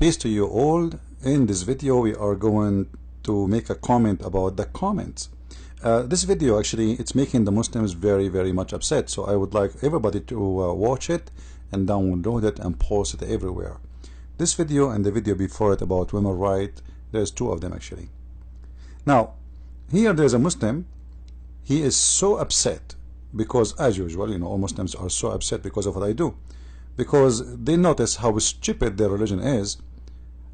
Peace to you all. In this video we are going to make a comment about the comments. This video actually it's making the Muslims very much upset, so I would like everybody to watch it and download it and post it everywhere. This video and the video before it about women's rights, there's two of them actually. Now here there's a Muslim. He is so upset because, as usual, you know, all Muslims are so upset because of what I do, because they notice how stupid their religion is.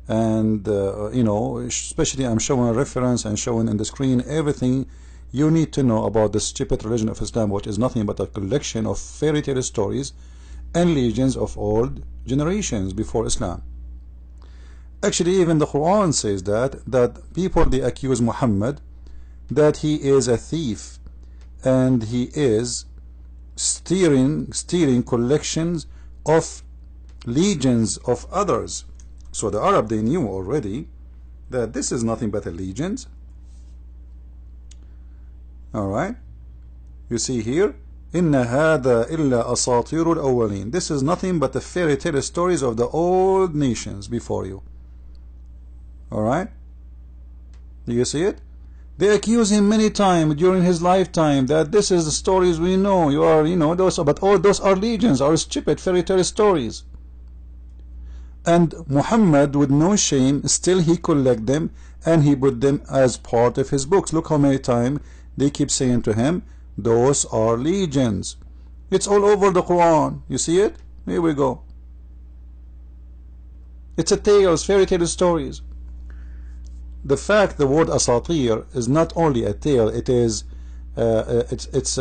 And you know, especially I'm showing a reference and showing in the screen everything you need to know about the stupid religion of Islam, which is nothing but a collection of fairy tale stories and legends of old generations before Islam. Actually, even the Quran says that people, they accuse Muhammad that he is a thief and he is stealing collections of legends of others. So the Arab, they knew already that this is nothing but a legend. Alright, you see here, Inna hada illa asatirul awwalin. This is nothing but the fairy tale stories of the old nations before you. Alright, do you see it? They accuse him many times during his lifetime that this is the stories we know. You are, you know, those, but all those are legends, are stupid fairy tale stories. And Muhammad, with no shame, still he collect them and he put them as part of his books. Look how many times they keep saying to him, those are legends. It's all over the Quran. You see it? Here we go. It's a tales, fairy tale stories. The fact the word asatir is not only a tale, it is it's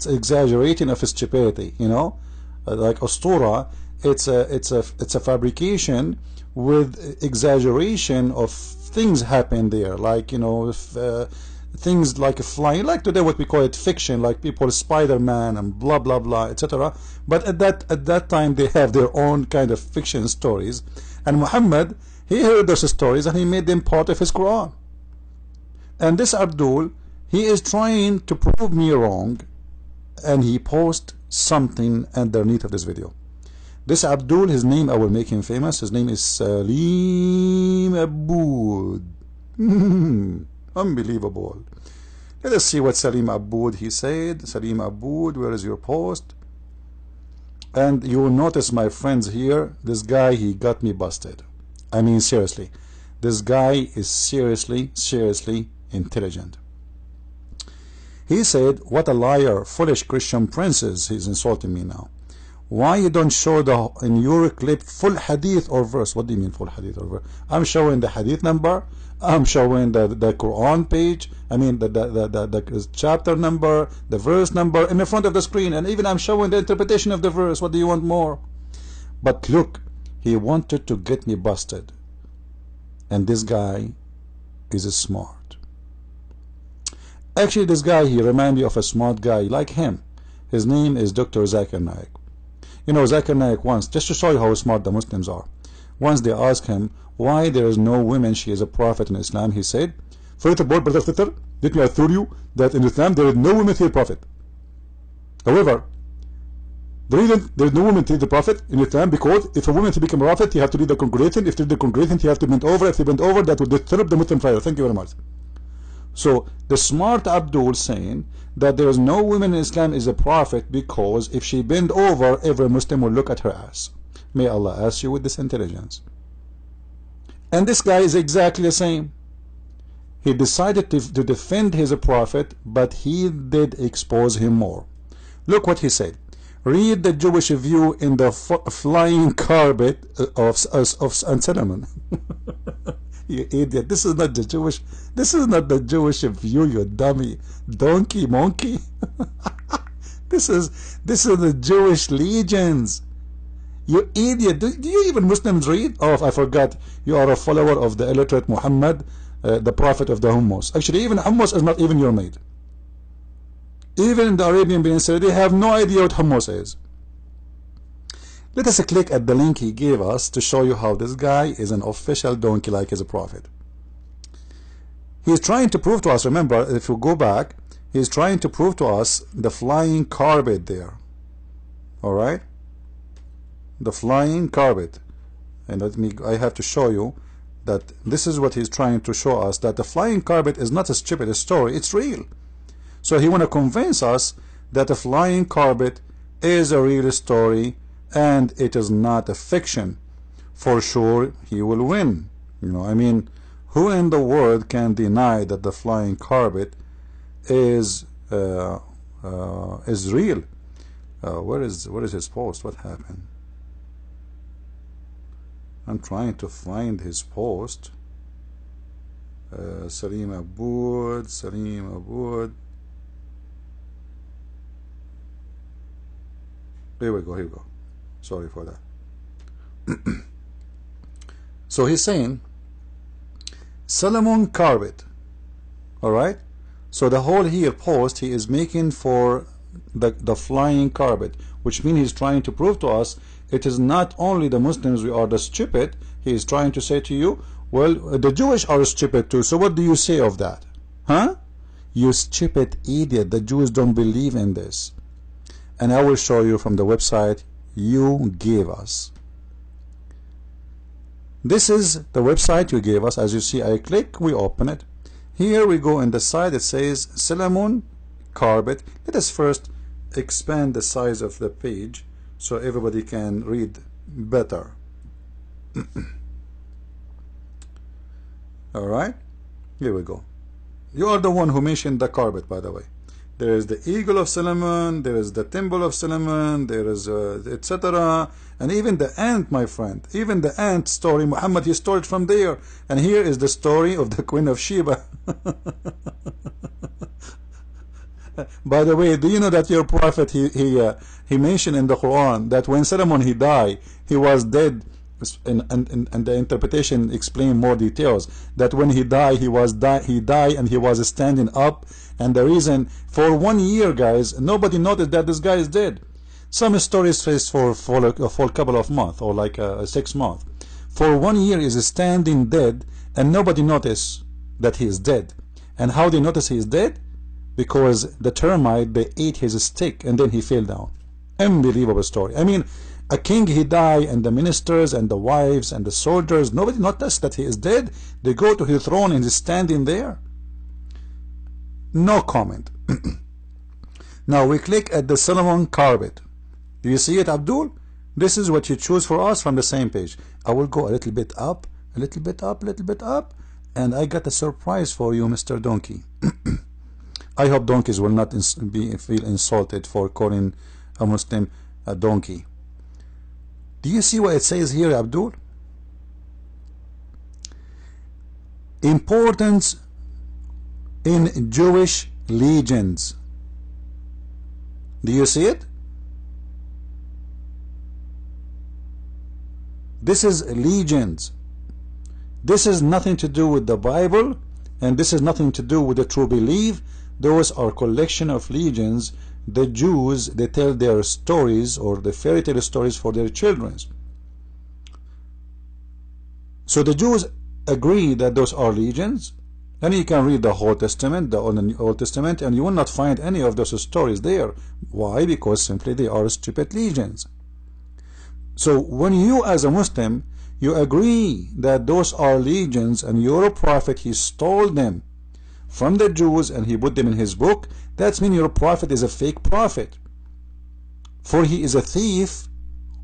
exaggerating of stupidity, you know, like ustura. It's a fabrication with exaggeration of things happen there, like, you know, things like flying, like today what we call it fiction, like people Spider-Man and blah blah blah, etc. But at that time they have their own kind of fiction stories, and Muhammad, he heard those stories and he made them part of his Quran. And this Abdul, he is trying to prove me wrong, and he posts something underneath of this video. This Abdul, his name, I will make him famous. His name is Salim Aboud. Unbelievable. Let us see what Salim Aboud he said. Salim Aboud, where is your post? And you will notice, my friends, here, this guy, he got me busted. I mean, seriously, this guy is seriously intelligent. He said, what a liar, foolish Christian princes. He's insulting me now. Why you don't show in your clip full hadith or verse? What do you mean full hadith or verse? I'm showing the hadith number, I'm showing the Quran page, I mean the chapter number, the verse number in the front of the screen, and even I'm showing the interpretation of the verse. What do you want more? But look, he wanted to get me busted, and this guy is smart. Actually, this guy, he reminds me of a smart guy like him. His name is Dr. Zakir Naik. You know, Zakir Naik once, just to show you how smart the Muslims are, once they asked him why there is no women, she is a prophet in Islam, he said, first of all, brother sister, let me assure you that in Islam there is no woman to be a prophet. However, the reason there is no woman to be the prophet in Islam, because if a woman to become a prophet, you have to lead the congregation. If you lead the congregation, you have to bend over. If you bend over, that will disturb the Muslim prayer. Thank you very much. So the smart Abdul saying that there is no woman in Islam is a prophet because if she bend over, every Muslim will look at her ass. May Allah ask you with this intelligence. And this guy is exactly the same. He decided to defend his prophet, but he did expose him more. Look what he said. Read the Jewish view in the flying carpet of Solomon. You idiot. This is not the Jewish. This is not the Jewish view, you dummy. Donkey monkey. This is the Jewish legends. You idiot. Do you even Muslims read? Oh, I forgot. You are a follower of the illiterate Muhammad, the prophet of the hummus. Actually, even hummus is not even your mate. Even in the Arabian Peninsula, they have no idea what hummus is. Let us click at the link he gave us to show you how this guy is an official donkey like he's a prophet. He's trying to prove to us, remember, if you go back, he's trying to prove to us the flying carpet there. Alright? The flying carpet. and I have to show you that this is what he's trying to show us, that the flying carpet is not a stupid story, it's real. So he want to convince us that the flying carpet is a real story and it is not a fiction. For sure he will win. I mean, who in the world can deny that the flying carpet is real? Where is his post? What happened? I'm trying to find his post. Salim Aboud. Here we go. Sorry for that. So he's saying Solomon carpet. Alright? So the whole here post he is making for the flying carpet, which means he's trying to prove to us it is not only the Muslims we are the stupid. He is trying to say to you, well, the Jewish are stupid too, so what do you say of that? Huh? You stupid idiot, the Jews don't believe in this. And I will show you from the website you gave us. This is the website you gave us. As you see, I click, we open it. Here we go in the side, it says Solomon carpet. Let us first expand the size of the page so everybody can read better. Alright, here we go. You are the one who mentioned the carpet, by the way. There is the eagle of Solomon, there is the temple of Solomon, there is etc. And even the ant, my friend, even the ant story, Muhammad, he stole it from there. And here is the story of the Queen of Sheba. By the way, do you know that your prophet, he mentioned in the Quran that when Solomon he died, he was dead, and the interpretation explain more details, that when he died, he died and he was standing up, and the reason, for 1 year, guys, nobody noticed that this guy is dead. Some stories say for a couple of months, or like 6 months. For 1 year he is standing dead, and nobody noticed that he is dead. And how they notice he is dead? Because the termite, they ate his stick and then he fell down. Unbelievable story. I mean, a king, he died, and the ministers and the wives and the soldiers, nobody noticed that he is dead. They go to his throne and he's standing there. No comment. Now we click at the Solomon carpet. Do you see it, Abdul? This is what you choose for us from the same page. I will go a little bit up, a little bit up, a little bit up, and I got a surprise for you, Mr. Donkey. I hope donkeys will not feel insulted for calling a Muslim a donkey. Do you see what it says here, Abdul? Importance in Jewish legends. Do you see it? This is legends. This is nothing to do with the Bible, and this is nothing to do with the true belief. Those are collection of legends. The Jews, they tell their stories, or the fairy tale stories, for their children. So the Jews agree that those are legends. And you can read the whole Testament, the Old Testament, and you will not find any of those stories there. Why? Because simply they are stupid legends. So when you as a Muslim, you agree that those are legends, and your prophet, he stole them from the Jews and he put them in his book, that means your prophet is a fake prophet, for he is a thief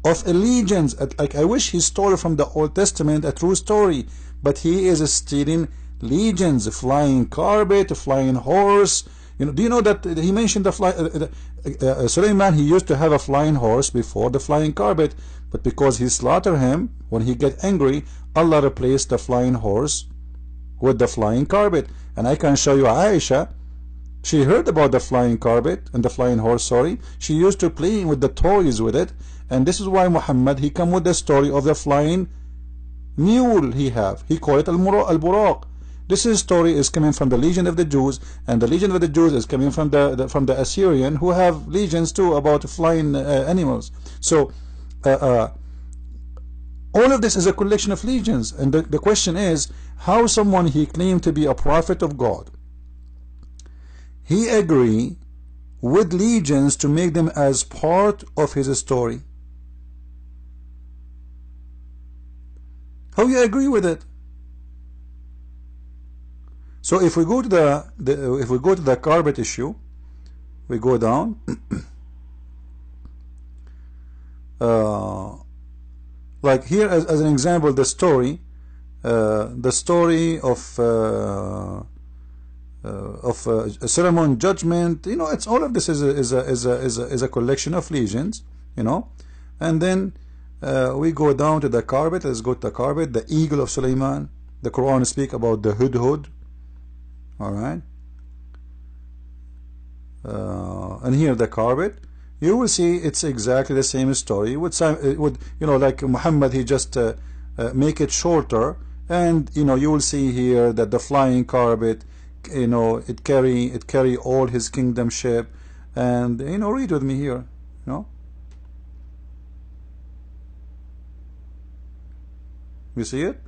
of allegiance. Like, I wish he stole from the Old Testament a true story, but he is stealing legends, a flying carpet, a flying horse. Do you know that he mentioned the Suleiman, he used to have a flying horse before the flying carpet, but because he slaughtered him, when he get angry, Allah replaced the flying horse with the flying carpet. And I can show you Aisha, she heard about the flying carpet and the flying horse, sorry. She used to play with the toys with it, and this is why Muhammad, he come with the story of the flying mule he called it al-Buraq. This story is coming from the legend of the Jews, and the legend of the Jews is coming from the Assyrian, who have legends too about flying animals. So all of this is a collection of legends, and the question is, how someone he claimed to be a prophet of God, he agree with legends to make them as part of his story? How you agree with it? So if we go to the carpet issue, we go down. Like here as an example, the story of Solomon judgment. You know, it's all of this is a collection of legends. You know, and then we go down to the carpet. Let's go to the carpet. The eagle of Suleiman. The Quran speak about the hudhud. All right. And here the carpet. You will see it's exactly the same story. With some, you know, like Muhammad, he just make it shorter, and you know, you will see here that the flying carpet, you know, it carry all his kingdom ship, and you know, read with me here, you know. You see it?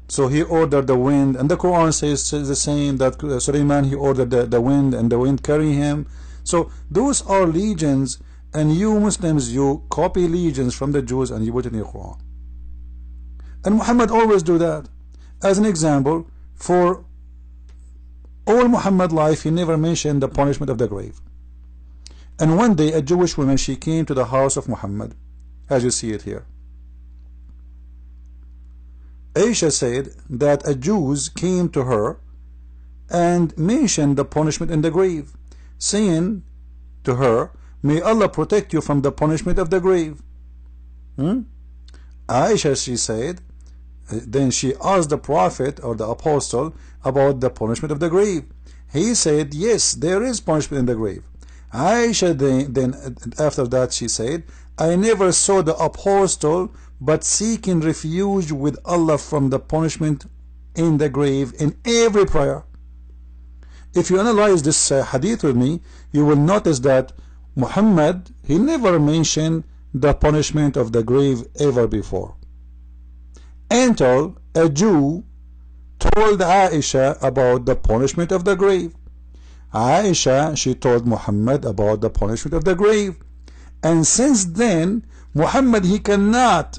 So he ordered the wind, and the Quran says the same, that Suleiman, he ordered the wind, and the wind carry him. So those are legends, and you Muslims, you copy legends from the Jews and you put it in your Quran. And Muhammad always do that. As an example, for all Muhammad life, he never mentioned the punishment of the grave. And one day a Jewish woman, she came to the house of Muhammad, as you see it here. Aisha said that a Jew came to her and mentioned the punishment in the grave, saying to her, "May Allah protect you from the punishment of the grave." Aisha, she said, then she asked the Prophet or the Apostle about the punishment of the grave. He said, "Yes, there is punishment in the grave." Aisha then after that she said, "I never saw the Apostle but seeking refuge with Allah from the punishment in the grave in every prayer." If you analyze this hadith with me, you will notice that Muhammad, he never mentioned the punishment of the grave ever before, until a Jew told Aisha about the punishment of the grave. Aisha, she told Muhammad about the punishment of the grave, and since then Muhammad, he cannot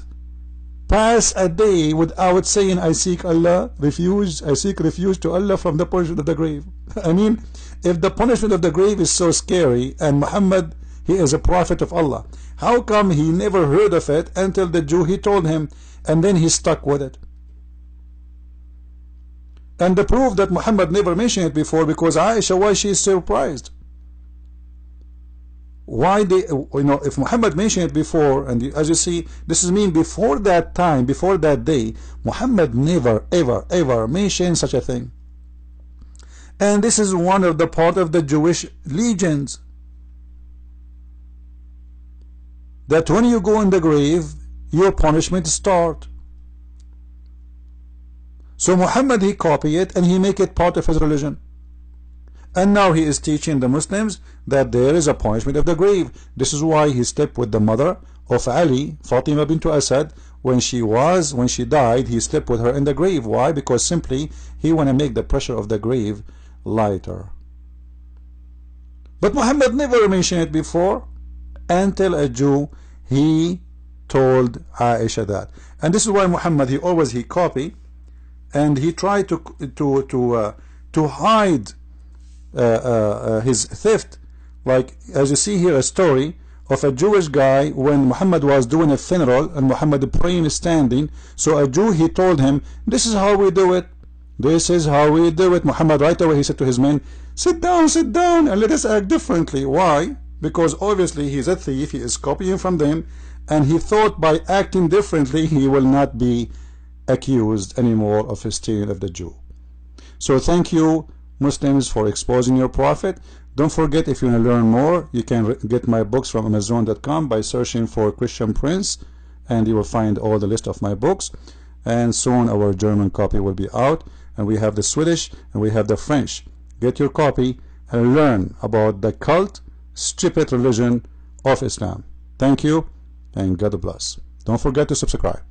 pass a day without saying, "I seek Allah refuge, I seek refuge to Allah from the punishment of the grave." I mean, if the punishment of the grave is so scary, and Muhammad, he is a prophet of Allah, how come he never heard of it until the Jew, he told him, and then he stuck with it? And the proof that Muhammad never mentioned it before, because Aisha, why she is surprised? Why they, you know, if Muhammad mentioned it before, and as you see, this is mean before that time, before that day, Muhammad never ever mentioned such a thing. And this is one of the part of the Jewish legends, that when you go in the grave, your punishment start. So Muhammad, he copy it and he make it part of his religion. And now he is teaching the Muslims that there is a punishment of the grave. This is why he slept with the mother of Ali, Fatima bint Asad. When she died, he slept with her in the grave. Why? Because simply he want to make the pressure of the grave lighter. But Muhammad never mentioned it before, until a Jew, he told Aisha that. And this is why Muhammad, he copy, and he tried to hide his theft. Like as you see here, a story of a Jewish guy when Muhammad was doing a funeral and Muhammad praying standing. So a Jew, he told him, "This is how we do it. This is how we do it." Muhammad right away, he said to his men, sit down, and let us act differently." Why? Because obviously he's a thief, he is copying from them, and he thought by acting differently he will not be accused anymore of stealing of the Jew. So thank you, Muslims, for exposing your prophet. Don't forget, if you want to learn more, you can get my books from Amazon.com by searching for Christian Prince, and you will find all the list of my books. And soon our German copy will be out, and we have the Swedish and we have the French. Get your copy and learn about the cult, stupid religion of Islam. Thank you, and God bless. Don't forget to subscribe.